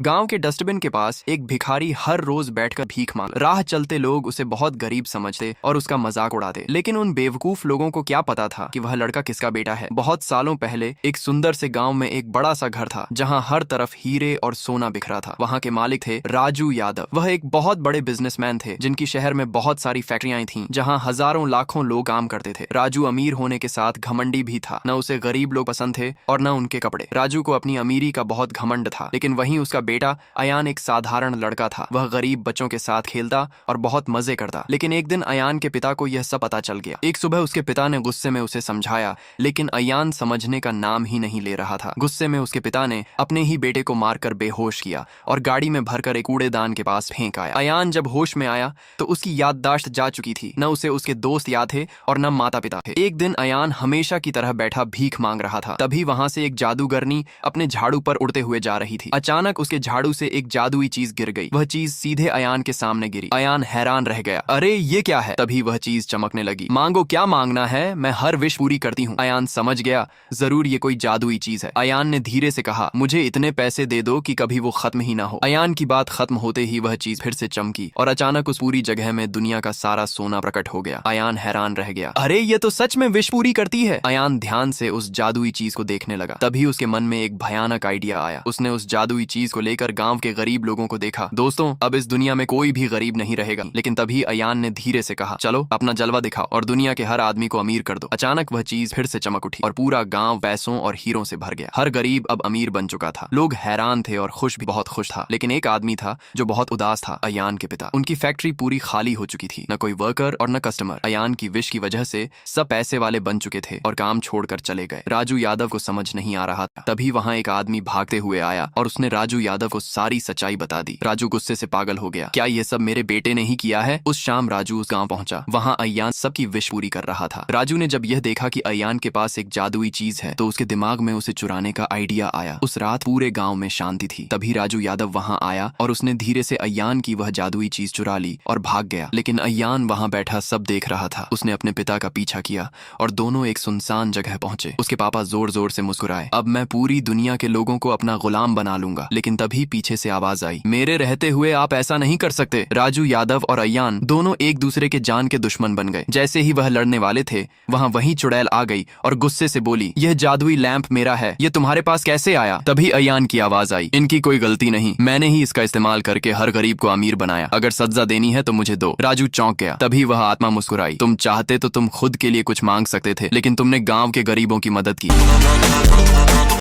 गांव के डस्टबिन के पास एक भिखारी हर रोज बैठकर भीख मांग। राह चलते लोग उसे बहुत गरीब समझते और उसका मजाक उड़ाते, लेकिन उन बेवकूफ लोगों को क्या पता था कि वह लड़का किसका बेटा है। बहुत सालों पहले एक सुंदर से गांव में एक बड़ा सा घर था जहां हर तरफ हीरे और सोना बिखरा था। वहां के मालिक थे राजू यादव। वह एक बहुत बड़े बिजनेसमैन थे जिनकी शहर में बहुत सारी फैक्ट्रियां थीं जहां हजारों लाखों लोग काम करते थे। राजू अमीर होने के साथ घमंडी भी था। न उसे गरीब लोग पसंद थे और न उनके कपड़े। राजू को अपनी अमीरी का बहुत घमंड था, लेकिन वहीं उसका बेटा अयान एक साधारण लड़का था। वह गरीब बच्चों के साथ खेलता और बहुत मजे करता। लेकिन एक दिन अयान के पिता को यह सब पता चल गया। एक सुबह उसके पिता ने गुस्से में उसे समझाया, लेकिन अयान समझने का नाम ही नहीं ले रहा था। गुस्से में उसके पिता ने अपने ही बेटे को मारकर बेहोश किया और गाड़ी में भरकर एक कूड़ेदान के पास फेंक आया। अयान जब होश में आया तो उसकी याददाश्त जा चुकी थी। न उसे उसके दोस्त याद थे और न माता पिता थे। एक दिन अयान हमेशा की तरह बैठा भीख मांग रहा था। तभी वहां से एक जादूगरनी अपने झाड़ू पर उड़ते हुए जा रही थी। अचानक उसके झाड़ू से एक जादुई चीज गिर गई। वह चीज सीधे अयान के सामने गिरी। अयान हैरान रह गया। अरे ये क्या है? तभी वह चीज चमकने लगी। मांगो, क्या मांगना है? मैं हर विश पूरी करती हूँ। अयान समझ गया, जरूर ये कोई जादुई चीज है। अयान ने धीरे से कहा, मुझे इतने पैसे दे दो कि कभी वो खत्म ही ना हो। अयान की बात खत्म होते ही वह चीज फिर से चमकी और अचानक उस पूरी जगह में दुनिया का सारा सोना प्रकट हो गया। अयान हैरान रह गया। अरे ये तो सच में विश पूरी करती है। अयान ध्यान से उस जादुई चीज को देखने लगा। तभी उसके मन में एक भयानक आइडिया आया। उसने उस जादुई चीज को लेकर गांव के गरीब लोगों को देखा। दोस्तों, अब इस दुनिया में कोई भी गरीब नहीं रहेगा। लेकिन तभी अयान ने धीरे से कहा, चलो अपना जलवा दिखाओ और दुनिया के हर आदमी को अमीर कर दो। अचानक वह चीज फिर से चमक उठी और पूरा गांव पैसों और हीरों से भर गया। हर गरीब अब अमीर बन चुका था। लोग हैरान थे और खुश भी बहुत खुश था। लेकिन एक आदमी था जो बहुत उदास था, अयान के पिता। उनकी फैक्ट्री पूरी खाली हो चुकी थी। न कोई वर्कर और न कस्टमर। अयान की विश की वजह से सब पैसे वाले बन चुके थे और काम छोड़कर चले गए। राजू यादव को समझ नहीं आ रहा था। तभी वहां एक आदमी भागते हुए आया और उसने राजू यादव को सारी सच्चाई बता दी। राजू गुस्से से पागल हो गया। क्या ये सब मेरे बेटे ने ही किया है? उस शाम राजू उस गांव पहुंचा। वहां अयान सबकी विश पूरी कर रहा था। राजू ने जब यह देखा कि अयान के पास एक जादुई चीज है तो उसके दिमाग में उसे चुराने का आइडिया आया। उस रात पूरे गांव में शांति थी। तभी राजू यादव वहां आया और उसने धीरे से अयान की वह जादुई चीज चुरा ली और भाग गया। लेकिन अयान वहां बैठा सब देख रहा था। उसने अपने पिता का पीछा किया और दोनों एक सुनसान जगह पहुंचे। उसके पापा जोर जोर से मुस्कुराए। अब मैं पूरी दुनिया के लोगों को अपना गुलाम बना लूंगा। लेकिन तभी पीछे से आवाज आई, मेरे रहते हुए आप ऐसा नहीं कर सकते। राजू यादव और अयान दोनों एक दूसरे के जान के दुश्मन बन गए। जैसे ही वह लड़ने वाले थे वहां वही चुड़ैल आ गई और गुस्से से बोली, यह जादुई लैंप मेरा है, ये तुम्हारे पास कैसे आया? तभी अयान की आवाज आई, इनकी कोई गलती नहीं, मैंने ही इसका इस्तेमाल करके हर गरीब को अमीर बनाया। अगर सजा देनी है तो मुझे दो। राजू चौंक गया। तभी वह आत्मा मुस्कुराई, तुम चाहते तो तुम खुद के लिए कुछ मांग सकते थे, लेकिन तुमने गांव के गरीबों की मदद की।